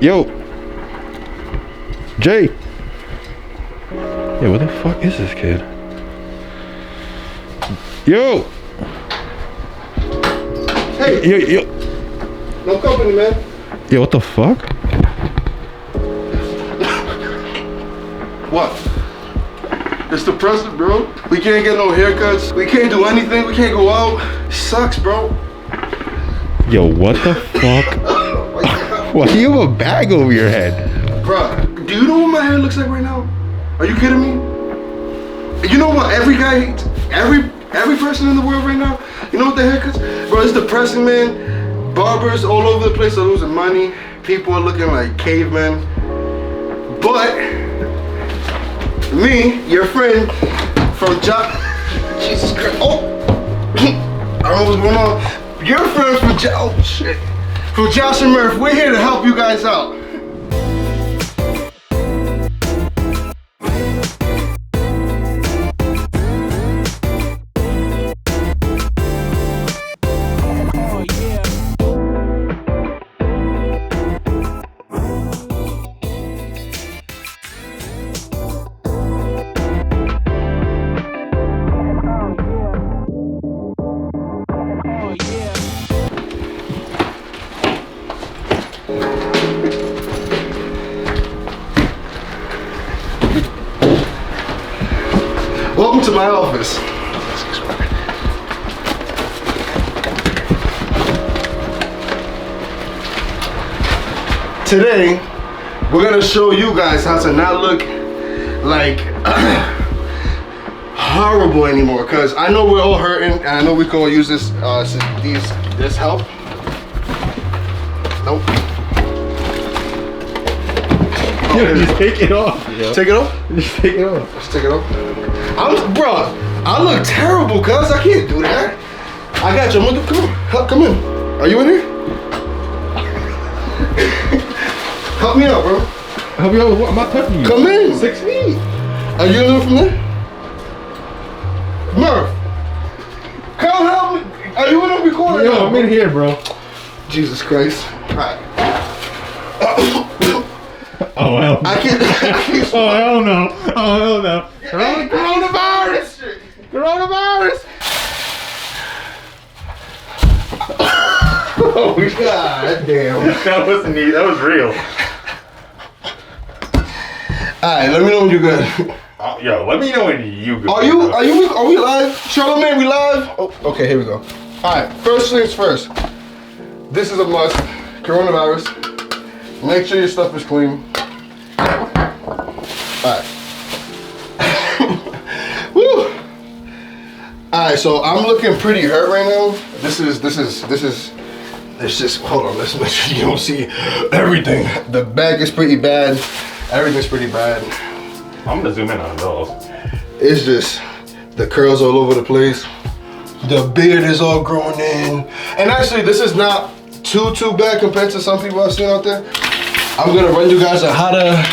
Yo. Jay. Yeah, what the fuck is this kid? Yo. Hey. Yo. No company, man. Yo, what the fuck? What? It's the president, bro. We can't get no haircuts. We can't do anything. We can't go out. It sucks, bro. Yo, what the fuck? Why do you have a bag over your head? Bruh, do you know what my hair looks like right now? Are you kidding me? You know what every guy hates? Every person in the world right now, you know what the haircuts? Bro, it's depressing, man. Barbers all over the place are losing money. People are looking like cavemen. But me, your friend from Jesus Christ. Oh, I don't know what's going on. Your friend from from Josh and Murph. We're here to help you guys out. Welcome to my office. Today, we're gonna show you guys how to not look like horrible anymore. Cause I know we're all hurting, and I know we can all use this this help. Nope. Yo, just take it off. Yo. Take it off? Just take it off. Let's take it off. Bro, I look terrible, cuz I can't do that. I got you. Come in. Are you in here? Help me out, bro. Help me out with what? I'm not touching you. Come in. 6 feet. Are you in from there? Murph, come help me. Are you in the recording? Yo, I'm in here, bro. Jesus Christ. All right. Oh, hell no. I can't. Oh, hell no. Oh, hell no. Coronavirus. Coronavirus. Oh, God damn. That wasn't neat. That was real. Alright, let me know when you're good. Yo, let me know when you good. Are we live? Charlamagne, we live? Oh, okay, here we go. Alright, first things first. This is a must. Coronavirus. Make sure your stuff is clean. Alright. Woo! Alright, so I'm looking pretty hurt right now. This is just, hold on, let's make sure you don't see everything. The back is pretty bad. Everything's pretty bad. I'm gonna zoom in on those. It's just, the curls all over the place. The beard is all growing in. And actually, this is not too bad compared to some people I've seen out there. I'm gonna run you guys on how to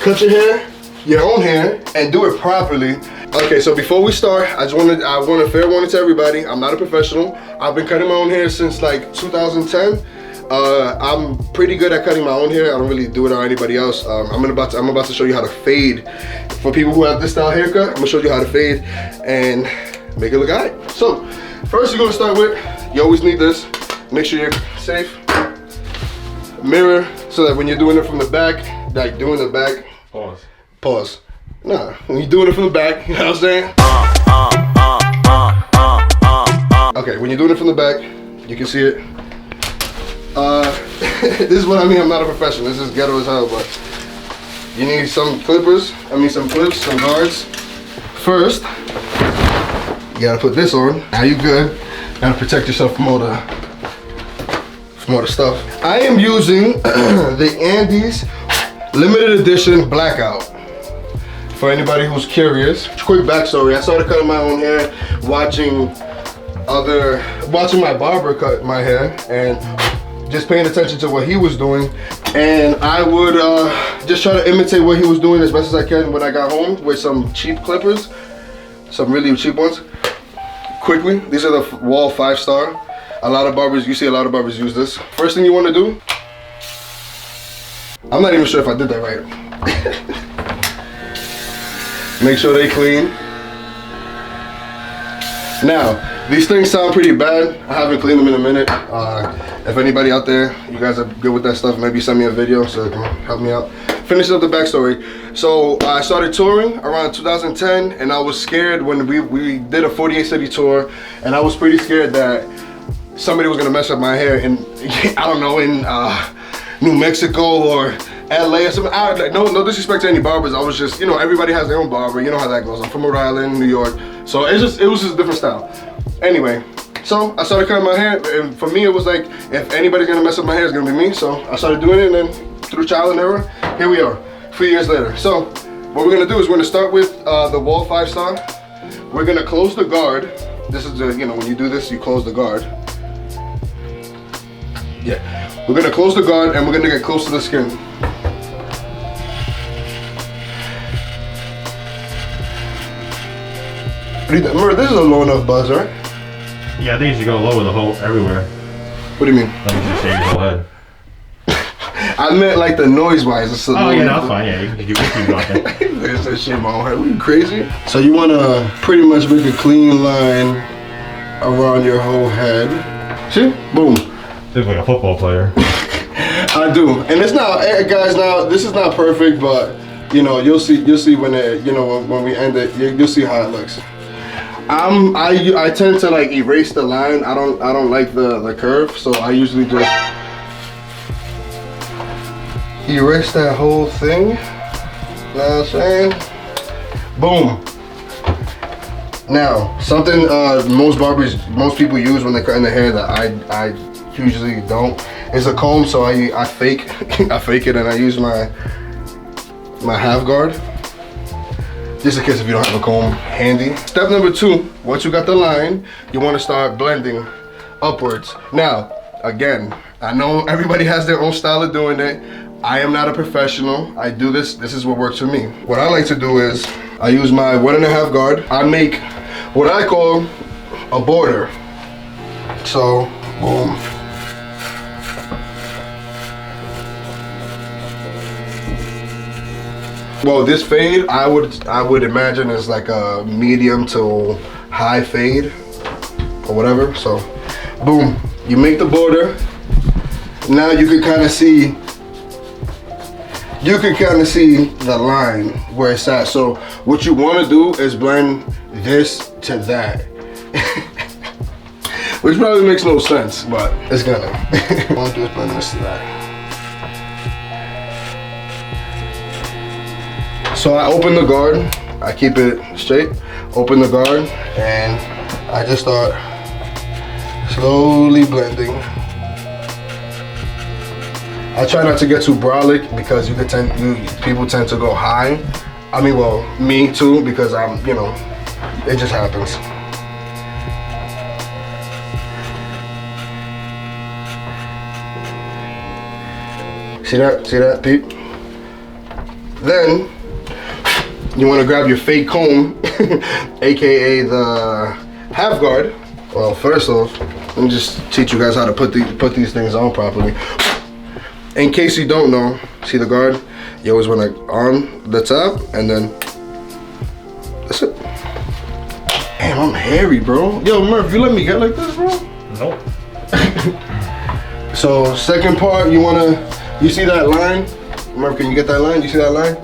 cut your hair, your own hair, and do it properly. Okay, so before we start, I want a fair warning to everybody. I'm not a professional. I've been cutting my own hair since like 2010. I'm pretty good at cutting my own hair. I don't really do it on anybody else. I'm about to show you how to fade. For people who have this style haircut, I'm gonna show you how to fade and make it look alright. So, first you're gonna start with, you always need this. Make sure you're safe. Mirror, so that when you're doing it from the back, like doing the back. Pause. Nah, when you're doing it from the back, you know what I'm saying? Okay, when you're doing it from the back, you can see it. This is what I mean, I'm not a professional. This is ghetto as hell, but you need some clippers, some clips, some guards. First, you gotta put this on. Now you good. You gotta protect yourself from all the stuff. I am using the Andes limited edition blackout. For anybody who's curious, quick backstory. I started cutting my own hair, watching my barber cut my hair, and just paying attention to what he was doing. And I would just try to imitate what he was doing as best as I can when I got home with some cheap clippers, some really cheap ones. Quickly, these are the Wall 5-star. You see a lot of barbers use this. First thing you want to do, I'm not even sure if I did that right. Make sure they clean. Now, these things sound pretty bad. I haven't cleaned them in a minute. If anybody out there, you guys are good with that stuff, maybe send me a video so it can help me out. Finish up the backstory. So I started touring around 2010, and I was scared when we did a 48 city tour, and I was pretty scared that somebody was gonna mess up my hair in, I don't know, in New Mexico or LA or something. No disrespect to any barbers. I was just, you know, everybody has their own barber. You know how that goes. I'm from Rhode Island, New York. So it was just a different style. Anyway, so I started cutting my hair, and for me it was like, if anybody's gonna mess up my hair, it's gonna be me. So I started doing it, and then through trial and error, here we are, 3 years later. So what we're gonna do is we're gonna start with the Wall 5-star. We're gonna close the guard. This is the, you know, when you do this, you close the guard. Yeah, we're gonna close the guard, and we're gonna get close to the skin. Remember, this is a low enough buzz, right? Yeah, I think you should go low with the whole everywhere. What do you mean? Like you should shave your whole head. I meant like the noise-wise. Oh yeah, that's fine. Yeah, you can keep going. There's that shit in my own head. Are you crazy? So you want to pretty much make a clean line around your whole head. See? Boom. Looks like a football player. I do, and it's not, guys. Now this is not perfect, but you know, you'll see when it, you know, when we end it, you'll see how it looks. I tend to like erase the line. I don't like the curve, so I usually just erase that whole thing. Know what I'm saying? Boom. Now, something most people use when they're cutting their hair that I usually don't is a comb. So I fake I fake it, and I use my half guard. Just in case if you don't have a comb handy. Step number 2, once you got the line, you want to start blending upwards. Now, again, I know everybody has their own style of doing it. I am not a professional. I do this is what works for me. What I like to do is, I use my 1.5 guard. I make what I call a border. So, boom. Well, this fade, I would imagine is like a medium to high fade or whatever. So, boom, you make the border. Now you can kind of see, the line where it's at. So what you want to do is blend this to that, which probably makes no sense, but it's gonna. What I want to do is blend this to that. So I open the guard, I keep it straight, open the guard, and I just start slowly blending. I try not to get too brolic because people tend to go high. I mean, well, me too, because I'm, you know, it just happens. See that, peep? Then, you want to grab your fake comb, aka the half guard. Well, first off, let me just teach you guys how to put these things on properly. In case you don't know, see the guard? You always want to on the top, and then that's it. Damn, I'm hairy, bro. Yo, Murph, you let me get like this, bro? Nope. So second part, you see that line? Murph, can you get that line? You see that line?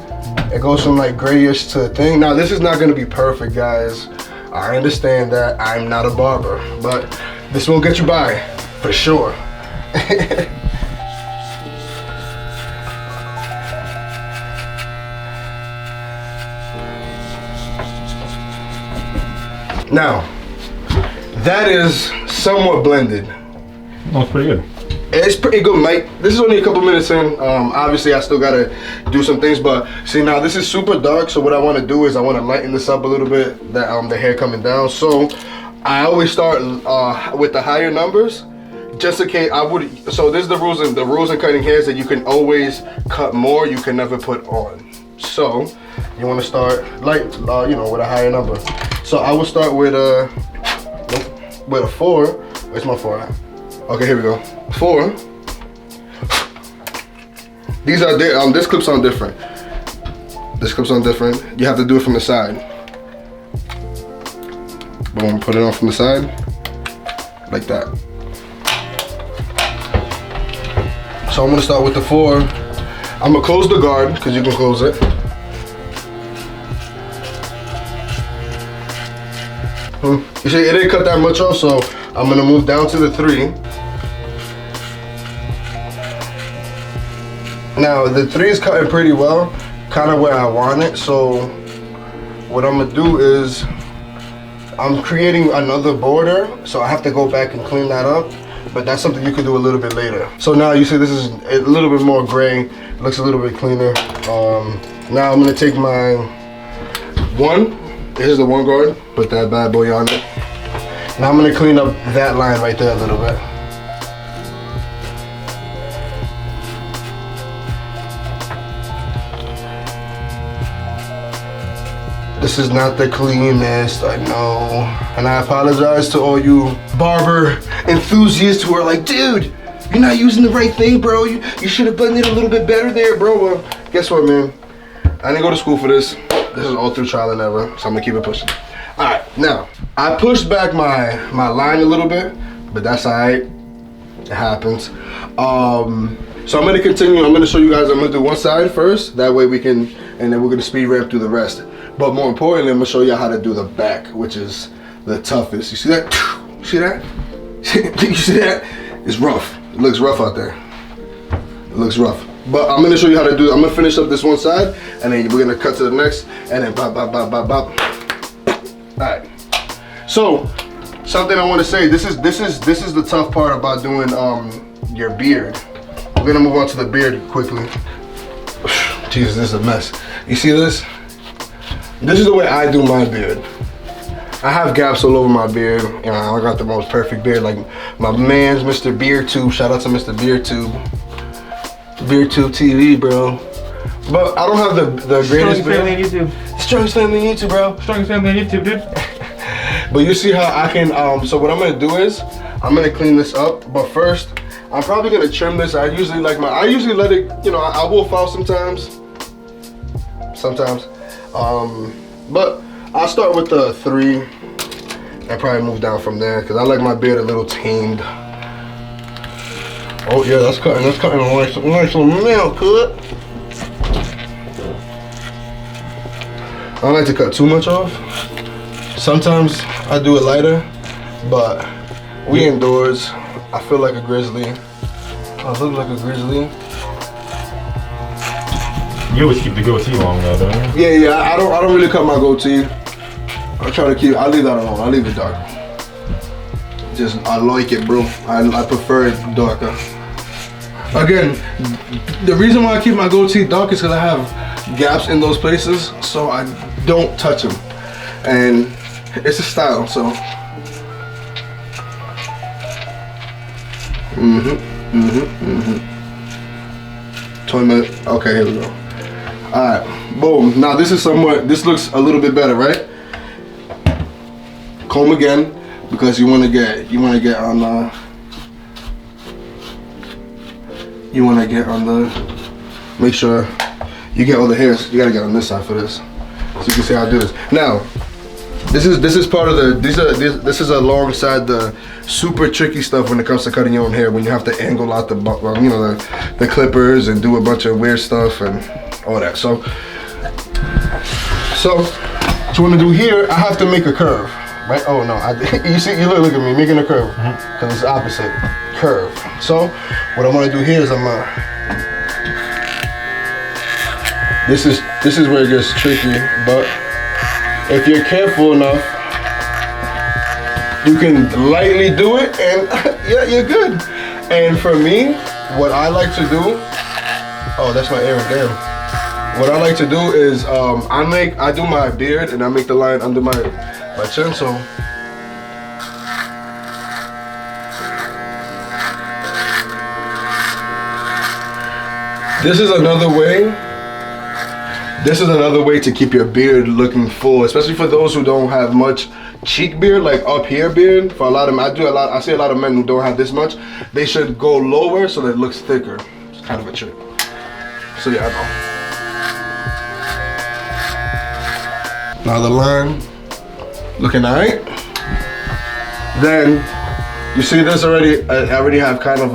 It goes from like grayish to thing. Now this is not gonna be perfect, guys. I understand that. I'm not a barber, but this will get you by, for sure. Now, that is somewhat blended. Oh, it's pretty good. It's pretty good, Mike. This is only a couple minutes in. Obviously, I still gotta do some things, but see, now this is super dark. So what I want to do is I want to lighten this up a little bit. That the hair coming down. So I always start with the higher numbers, just in case I would. So this is the rules in cutting hair is that you can always cut more. You can never put on. So you want to start light, you know, with a higher number. So I will start with a 4. Where's my 4 at? Okay, here we go. 4. These are this clips on different. This clips on different. You have to do it from the side. Boom, put it on from the side, like that. So I'm gonna start with the 4. I'm gonna close the guard, because you can close it. You see, it didn't cut that much off, so I'm gonna move down to the 3. Now, the 3 is cutting pretty well, kind of where I want it, so what I'm gonna do is, I'm creating another border, so I have to go back and clean that up, but that's something you can do a little bit later. So now you see this is a little bit more gray, looks a little bit cleaner. Now I'm gonna take my 1, here's the 1 guard, put that bad boy on it. Now I'm gonna clean up that line right there a little bit. This is not the cleanest, I know. And I apologize to all you barber enthusiasts who are like, dude, you're not using the right thing, bro. You should have done it a little bit better there, bro. Well, guess what, man? I didn't go to school for this. This is all through trial and error, so I'm gonna keep it pushing. All right, now, I pushed back my line a little bit, but that's all right. It happens. So I'm gonna continue. I'm gonna show you guys, I'm gonna do one side first. That way we can, and then we're gonna speed ramp through the rest. But more importantly, I'm gonna show you how to do the back, which is the toughest. You see that? You see that? You see that? It's rough. It looks rough out there. It looks rough. But I'm gonna show you how to do it. I'm gonna finish up this one side, and then we're gonna cut to the next, and then bop, bop, bop, bop, bop. All right. So, something I want to say. This is the tough part about doing your beard. We're gonna move on to the beard quickly. Jesus, this is a mess. You see this? This is the way I do my beard. I have gaps all over my beard. You know, I got the most perfect beard, like my man's Mr. BeardTube. Shout out to Mr. BeardTube. BeardTube TV, bro. But I don't have the greatest beard. Family on YouTube. Strongest family on YouTube, bro. Strongest family on YouTube, dude. But you see how I can, so what I'm gonna do is, I'm gonna clean this up, but first, I'm probably gonna trim this. I usually let it, you know, I will foul sometimes. But I'll start with the 3 and probably move down from there, because I like my beard a little tamed. Oh yeah, that's cutting a nice little nail cut. I don't like to cut too much off. Sometimes I do it lighter, but we indoors. I feel like a grizzly. I look like a grizzly. You always keep the goatee long though, don't you? Yeah, I don't really cut my goatee. I try to keep, I leave that alone. I leave it dark. Just, I like it, bro. I prefer it darker. Again, the reason why I keep my goatee dark is because I have gaps in those places, so I don't touch them. And it's a style, so. Okay, here we go. Alright, boom. Now this looks a little bit better, right? Comb again, because you wanna get on the, make sure you get all the hairs. You gotta get on this side for this. So you can see how I do this. Now, this is part of the, this is alongside the super tricky stuff when it comes to cutting your own hair, when you have to angle out the, you know, the clippers and do a bunch of weird stuff and all that. So what you want to do here, I have to make a curve, right? Oh no, you see, you look at me making a curve, because it's the opposite, curve. So what I'm gonna do here is this is where it gets tricky, but if you're careful enough, you can lightly do it, and yeah, you're good. And for me, what I like to do, oh, that's my error, damn. What I like to do is, I do my beard and I make the line under my chin, so. This is another way to keep your beard looking full, especially for those who don't have much cheek beard, like up here beard. For a lot of them, I see a lot of men who don't have this much. They should go lower so that it looks thicker. It's kind of a trick. So yeah, I know. Now the line looking alright. Then you see this already. I already have kind of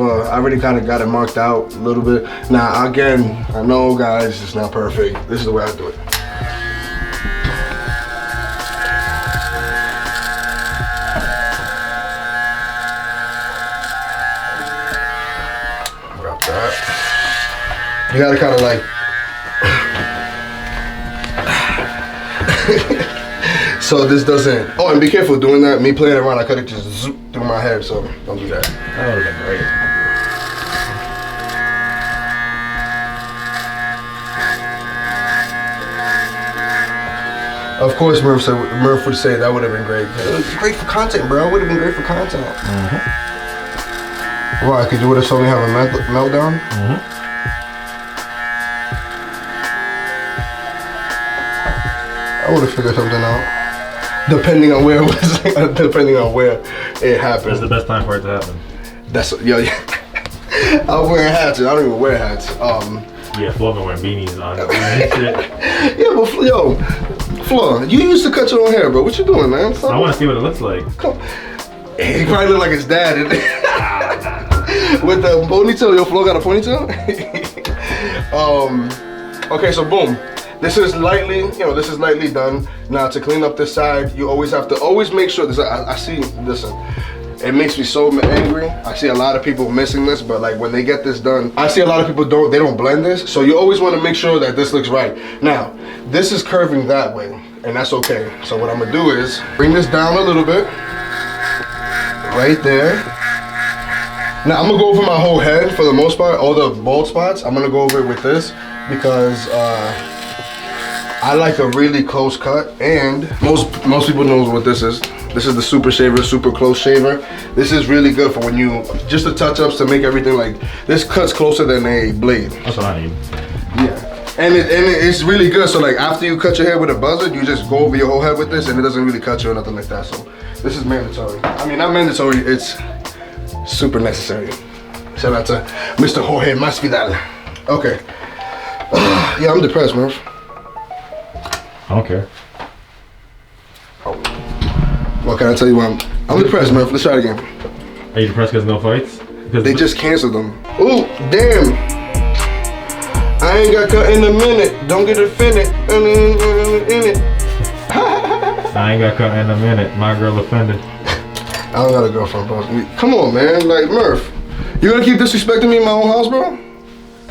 got it marked out a little bit. Now again, I know guys, it's not perfect. This is the way I do it. Grab that. You gotta kind of like. So this doesn't. Oh, and be careful doing that. Me playing around, I could have just zooped through my head. So don't do that. That would have been great. Of course, Murph would say that would have been great. It was great for content, bro. It would have been great for content. Why? Because you would have told me have a meltdown. I would have figured something out. Depending on where it was, depending on where it happened. That's the best time for it to happen. That's yo. I'm wearing hats. I don't even wear hats. Yeah, Flo been wearing beanies on. Yeah, but yo, Flo, you used to cut your own hair, bro. What you doing, man? I want to see what it looks like. Come. He probably look like his dad. With the ponytail, yo, Flo got a ponytail. Okay, so boom. This is lightly, this is lightly done. Now to clean up this side, you always have to make sure this. I see, listen, it makes me so angry. I see a lot of people missing this, but like when they get this done, I see a lot of people they don't blend this. So you always want to make sure that this looks right. Now, this is curving that way, and that's okay. So what I'm gonna do is bring this down a little bit, right there. Now I'm gonna go over my whole head for the most part, all the bald spots. I'm gonna go over it with this because I like a really close cut, and most people know what this is. This is the super shaver, super close shaver. This is really good for when you, just the touch-ups to make everything like, this cuts closer than a blade. That's what I need. Yeah, and it's really good. So like after you cut your hair with a buzzer, you just go over your whole head with this, and it doesn't really cut you or nothing like that. So this is mandatory. I mean, not mandatory, it's super necessary. Shout out to Mr. Jorge Masvidal. Okay. Yeah, I'm depressed, Murph. I don't care. What can I tell you? I'm depressed, Murph. Let's try it again. Are you depressed because no fights? Because they just canceled them. Ooh, damn. I ain't got cut in a minute. Don't get offended. In it. I ain't got cut in a minute. My girl offended. I don't got a girlfriend, bro. Come on, man. Like, Murph, you gonna keep disrespecting me in my own house, bro?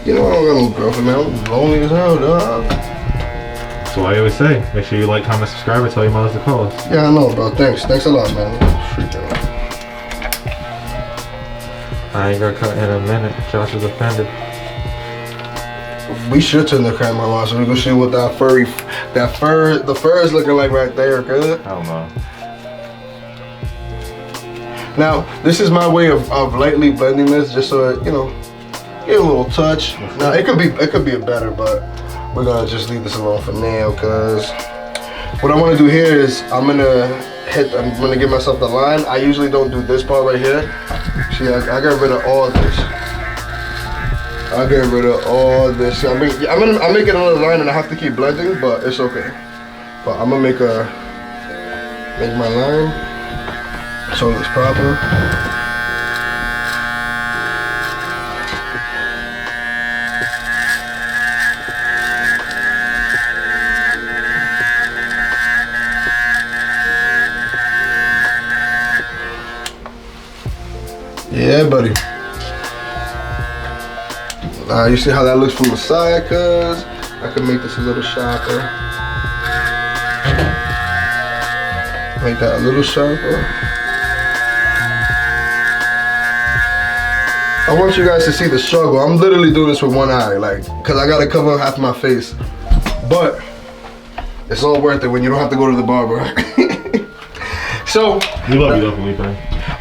You know I don't got no girlfriend, man. I'm lonely as hell, dog. That's what I always say. Make sure you like, comment, subscribe, and tell your mothers to call us. Yeah, I know, bro. Thanks a lot, man. I ain't got cut in a minute. Josh is offended. We should turn the camera on so we can see what the fur is looking like right there, good? I don't know. Now, this is my way of lightly blending this, just so it, get a little touch. Now, it could be better, but we're gonna just leave this alone for now, cause what I want to do here is I'm gonna give myself the line. I usually don't do this part right here. See, I got rid of all this. I got rid of all this. I'm making another line and I have to keep blending, but it's okay. But I'm gonna make my line so it's proper. Yeah, buddy. You see how that looks from the side, cuz? I can make this a little sharper. Make that a little sharper. I want you guys to see the struggle. I'm literally doing this with one eye, cause I gotta cover half my face. But it's all worth it when you don't have to go to the barber. So. We love you though, Felipe.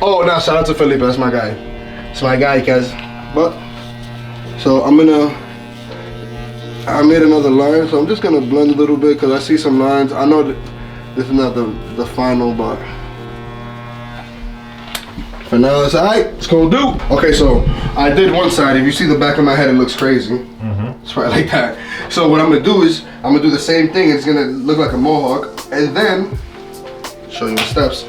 Oh, now shout out to Felipe, that's my guy. It's my guy, guys. But, so I made another line, so I'm just gonna blend a little bit because I see some lines. I know that this is not the final, but for now it's alright, it's gonna do. Okay, so I did one side. If you see the back of my head, it looks crazy. It's probably like that. So what I'm gonna do is, I'm gonna do the same thing. It's gonna look like a mohawk, and then show you the steps.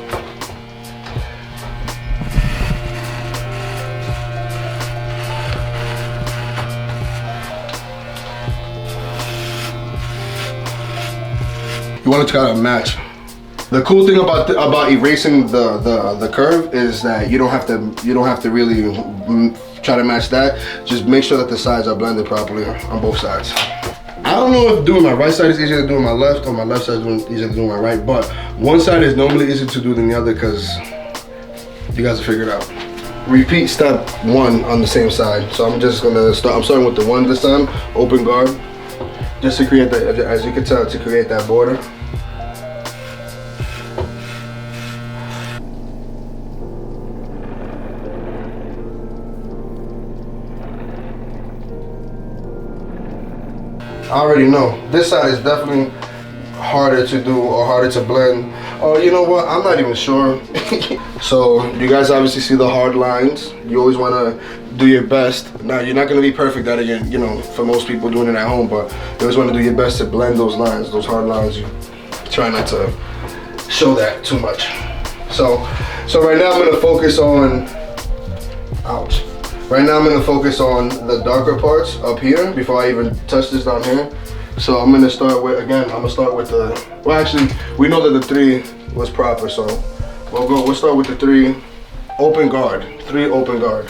You want it to kind of match. The cool thing about erasing the curve is that you don't have to really try to match that. Just make sure that the sides are blended properly on both sides. I don't know if doing my right side is easier to do on my left, or my left side is easier to do on my right, but one side is normally easier to do than the other because you guys will figure it out. Repeat step 1 on the same side. So I'm just gonna start. I'm starting with the 1 this time, open guard, just to create that, as you can tell, to create that border. I already know this side is definitely harder to do or harder to blend. Oh, you know what? I'm not even sure. So you guys obviously see the hard lines. You always want to do your best. Now you're not going to be perfect at it, you know, for most people doing it at home, but you always want to do your best to blend those lines, those hard lines. You try not to show that too much. So right now I'm going to focus on, ouch. Right now I'm going to focus on the darker parts up here before I even touch this down here. So I'm going to start with, again, I'm going to start with the, well actually, we know that the 3 was proper, so we'll start with the 3 open guard. 3 open guard.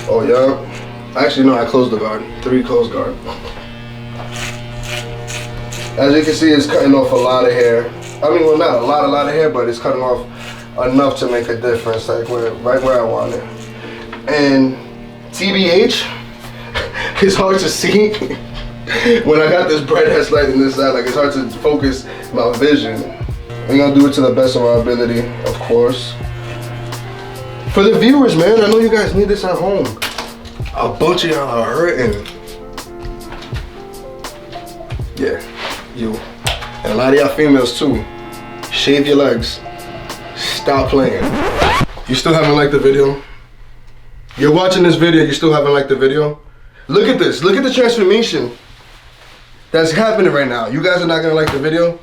Oh yeah, actually no, I closed the guard. 3 closed guard. As you can see, it's cutting off a lot of hair. I mean, well, not a lot of hair, but it's cutting off enough to make a difference, like right where I want it. And TBH, it's hard to see when I got this bright ass light in this side. Like, it's hard to focus my vision. We're gonna do it to the best of our ability, of course. For the viewers, man, I know you guys need this at home. A bunch of y'all are hurting. Yeah, you. And a lot of y'all females too. Shave your legs. Stop playing. You still haven't liked the video? You're watching this video, you still haven't liked the video? Look at this. Look at the transformation that's happening right now. You guys are not gonna like the video?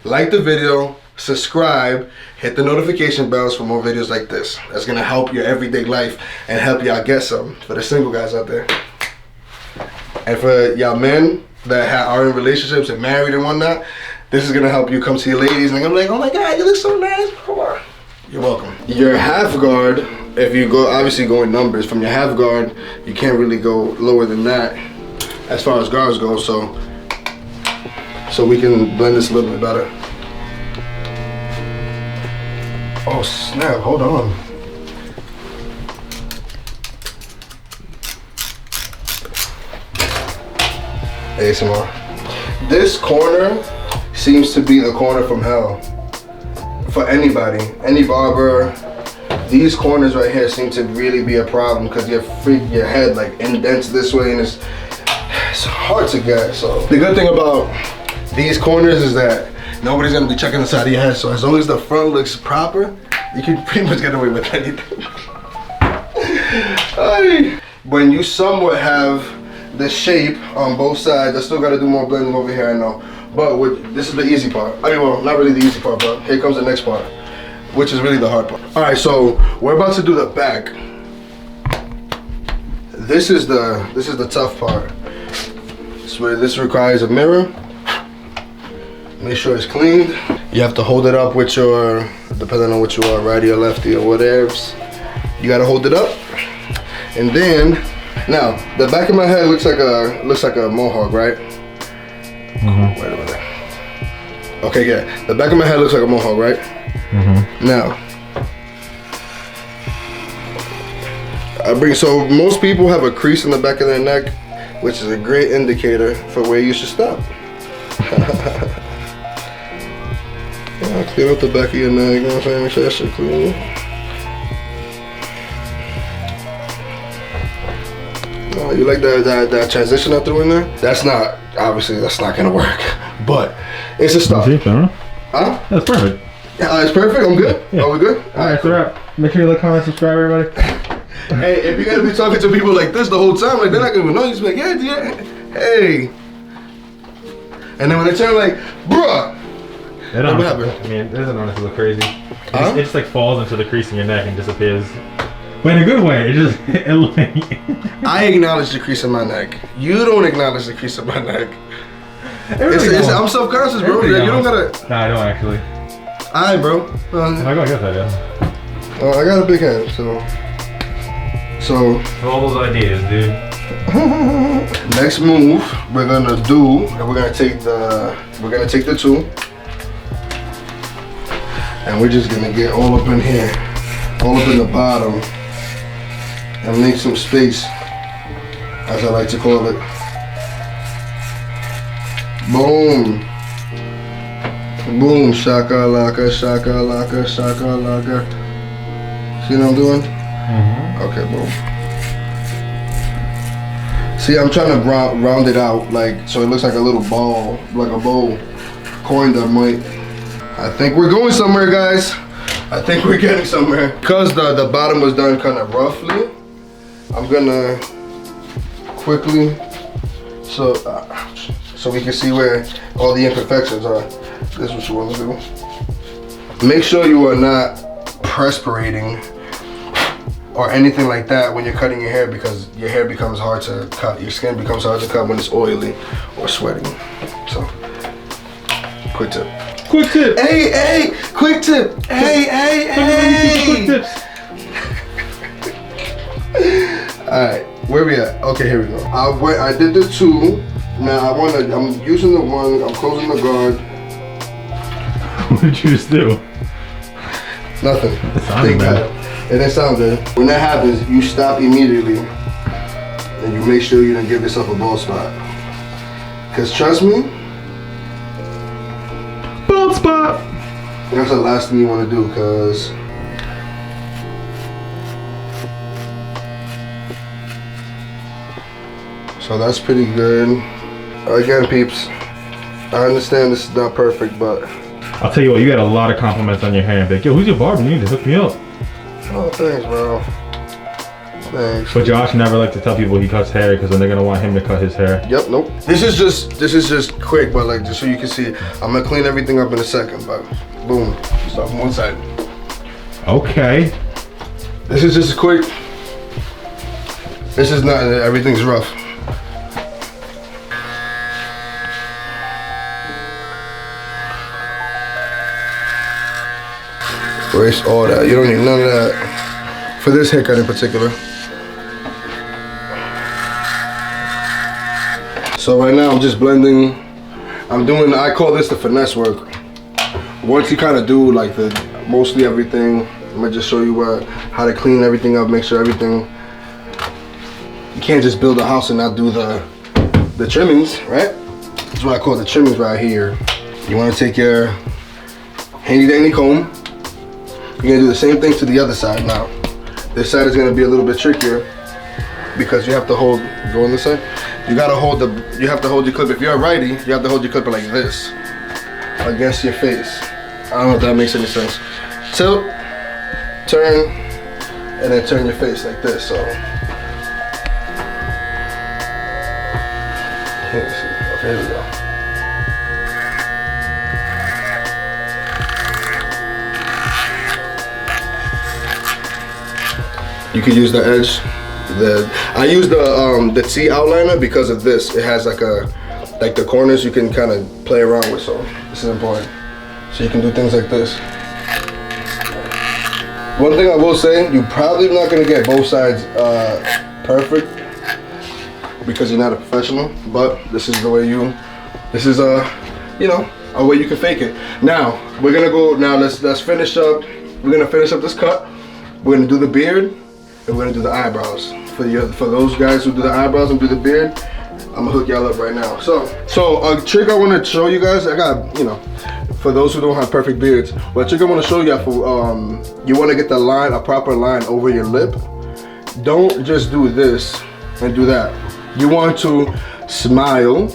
Like the video, subscribe, hit the notification bells for more videos like this. That's gonna help your everyday life and help y'all get some for the single guys out there. And for y'all men that are in relationships and married and whatnot, this is gonna help you come see ladies and I'm like, oh my God, you look so nice. Come on. You're welcome. Your half guard, if you go, obviously go in numbers, from your half guard, you can't really go lower than that as far as guards go, so we can blend this a little bit better. Oh snap, hold on. ASMR. This corner seems to be the corner from hell. For anybody, any barber, these corners right here seem to really be a problem because your head like indents this way and it's hard to get. So the good thing about these corners is that nobody's gonna be checking the side of your head. So as long as the front looks proper, you can pretty much get away with anything. When you somewhat have the shape on both sides, I still gotta do more blending over here, I know. But this is the easy part. I mean, well, not really the easy part, but here comes the next part, which is really the hard part. All right, so we're about to do the back. This is the tough part. This requires a mirror. Make sure it's cleaned. You have to hold it up with your, depending on what you are, righty or lefty or whatever. You gotta hold it up, and then now the back of my head looks like a mohawk, right? Mm-hmm. Wait a minute. Okay, yeah. The back of my head looks like a mohawk, right? Mm-hmm. Now, so most people have a crease in the back of their neck, which is a great indicator for where you should stop. Clean up the back of your neck, you know what I'm saying? Make sure that shit clean. Oh, you like that transition I threw in there? Obviously that's not gonna work, but it's a start. Huh? Huh? That's perfect. It's perfect, I'm good? Yeah. Are we good? All right, it's a wrap. Make sure you like, comment, subscribe, everybody. Hey, if you're gonna be talking to people like this the whole time, like they're not gonna even know. You just be like, yeah, hey. And then when they turn like, bruh. They don't what happened? I mean, it doesn't honestly look crazy. Huh? It just like falls into the crease in your neck and disappears. But in a good way. It just. I acknowledge the crease in my neck. You don't acknowledge the crease in my neck. I'm self-conscious, bro. You don't gotta. Nah, I don't actually. Alright, bro. I guess I do. I got a big hand, so. For all those ideas, dude. Next move we're gonna do, we're gonna take the tool, and we're just gonna get all up in here, all up in the bottom, and make some space, as I like to call it. Boom. Boom, shakalaka, shakalaka, shakalaka. See what I'm doing? Mm-hmm. Okay, boom. See, I'm trying to round it out, like, so it looks like a little ball, like a bowl. Coin that might. I think we're going somewhere, guys. I think we're getting somewhere. Because the bottom was done kind of roughly, I'm gonna quickly, so we can see where all the imperfections are. This is what you want to do. Make sure you are not perspirating or anything like that when you're cutting your hair, because your hair becomes hard to cut. Your skin becomes hard to cut when it's oily or sweating. So, quick tip. Quick tip. Hey, quick tip. Hey. Quick tips. All right, where we at? Okay, here we go. I did the two. Now I'm using the one. I'm closing the guard. What did you just do? Nothing. It sounded bad. It didn't sound good. When that happens, you stop immediately and you make sure you don't give yourself a bald spot. Cause trust me, Bald spot. that's the last thing you want to do. Cause so that's pretty good. Again, peeps, I understand this is not perfect, but I'll tell you what, you got a lot of compliments on your hair. Like, yo, who's your barber? You need to hook me up. oh, thanks, bro. Thanks. But Josh never likes to tell people he cuts hair because then they're gonna want him to cut his hair. Yep, nope. This is just quick, but like just so you can see, I'm gonna clean everything up in a second, but boom, start from one side. Okay. This is just quick. This is not, everything's rough. Erase all that. You don't need none of that for this haircut in particular. So right now I'm just blending. I call this the finesse work. Once you kind of do like mostly everything, I'm gonna just show you how to clean everything up, make sure everything. You can't just build a house and not do the trimmings, right? That's what I call the trimmings right here. You want to take your handy dandy comb. You're gonna do the same thing to the other side now. This side is gonna be a little bit trickier because you have to hold, go on this side. You have to hold your clip. If you're a righty, you have to hold your clipper like this against your face. I don't know if that makes any sense. Tilt, turn, and then turn your face like this, so. Okay, here we go. You can use the edge. I use the T outliner because of this. It has like the corners you can kind of play around with, so this is important. So you can do things like this. One thing I will say, you're probably not gonna get both sides perfect because you're not a professional, but this is the way this is you know, a way you can fake it. Now, we're gonna go, let's finish up, we're gonna finish up this cut. We're gonna do the beard, and we're gonna do the eyebrows. For those guys who do the eyebrows and do the beard, I'm gonna hook y'all up right now. So a trick I wanna show you guys, I got, you know, for those who don't have perfect beards, but a trick I wanna show you for, you wanna get the line, a proper line over your lip. Don't just do this and do that. You want to smile,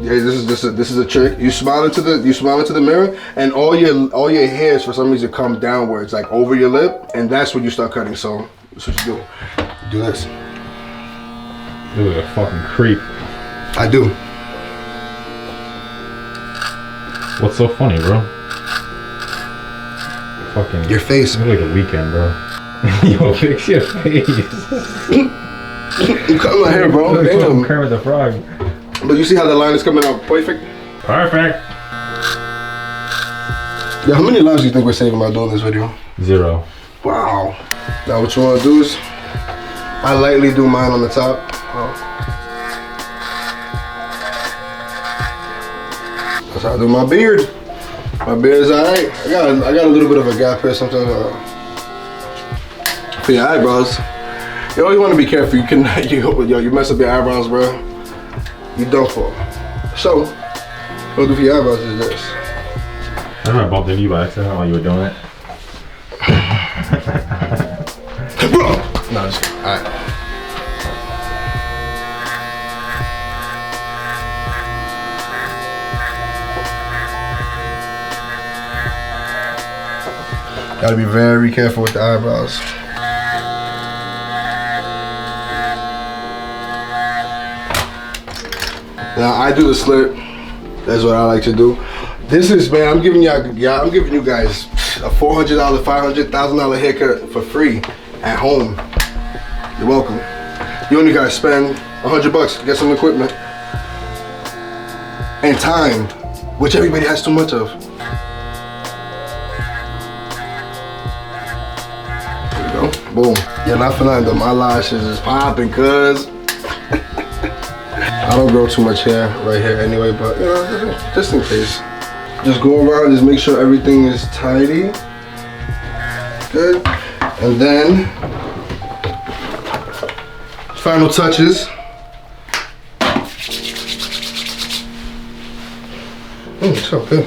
Yeah, this is a trick. You smile into the mirror, and all your hairs for some reason come downwards, like over your lip, and that's when you start cutting. So that's what you do. Do this. You look like a fucking creep. I do. What's so funny, bro? Fucking your face. You look like a weekend, bro. Yo, fix your face. You cut my hair, bro. Damn. Kermit the Frog. But you see how the line is coming out perfect? Perfect. Yeah, how many lives do you think we're saving by doing this video? 0. Wow. Now what you want to do is, I lightly do mine on the top. That's how I do my beard. My beard is alright. I got a little bit of a gap here sometimes. For your eyebrows, you always want to be careful. You can you mess up your eyebrows, bro. You don't fall. So what I'll do for your eyebrows is this. I remember I bumped into you by accident while you were doing it. No, just kidding. Alright. Gotta be very careful with the eyebrows. Now I do the slit. That's what I like to do. This is, man, I'm giving you guys a $400, $500, $1,000 haircut for free at home. You're welcome. You only gotta spend $100 to get some equipment and time, which everybody has too much of. There you go. Boom. You're not for nothing though. My lashes is popping, cuz. I don't grow too much hair right here anyway, but you know, just in case. Just go around, just make sure everything is tidy. Good. And then, final touches. So good.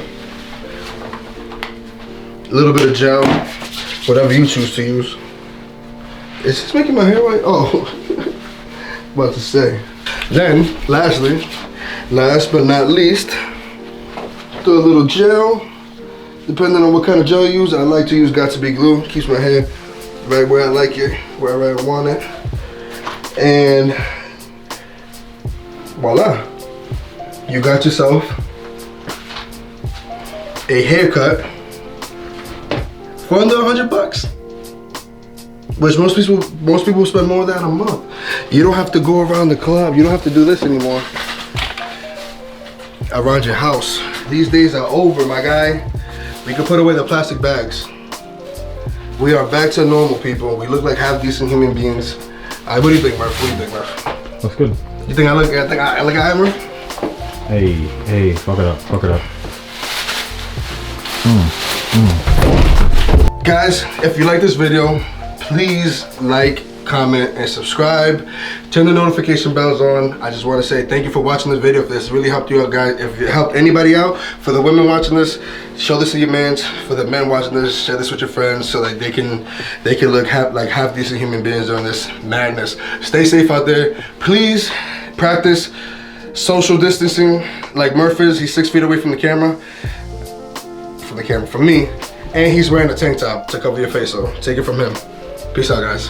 A little bit of gel, whatever you choose to use. Is this making my hair white? Oh, about to say. Then, lastly, last but not least, do a little gel. Depending on what kind of gel you use, I like to use Got2b glue. Keeps my hair right where I like it, where I want it. And voila, you got yourself a haircut for under $100. Which most people spend more than a month. You don't have to go around the club. You don't have to do this anymore. Around your house. These days are over, my guy. We can put away the plastic bags. We are back to normal, people. We look like half decent human beings. What do you think, Murph? What do you think, Murph? Looks good. You think I look at Murph? Hey, fuck it up. Guys, if you like this video, please like, comment, and subscribe. Turn the notification bells on. I just want to say thank you for watching this video. If this really helped you out, guys, if it helped anybody out, for the women watching this, show this to your mans. For the men watching this, share this with your friends so that they can look like half decent human beings during this madness. Stay safe out there. Please practice social distancing like Murph is. He's 6 feet away from the camera. From me. And he's wearing a tank top to cover your face, so take it from him. Peace out, guys.